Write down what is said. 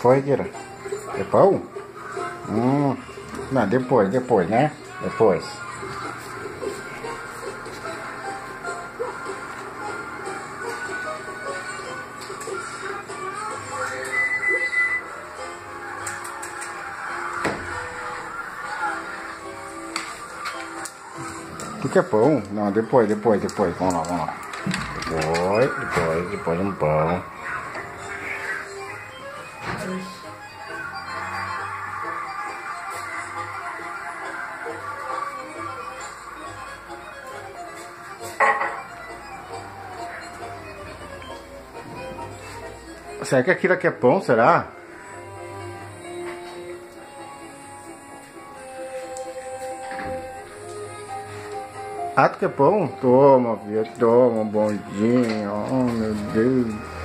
foi, Kira? É pão? Não, depois, né? Depois. O que é pão? Não, depois. Vamos lá. Depois um pão. Será que aquilo aqui é pão, será? Ah, tu quer pão? Toma, filha, toma um bondinho. Oh, meu Deus.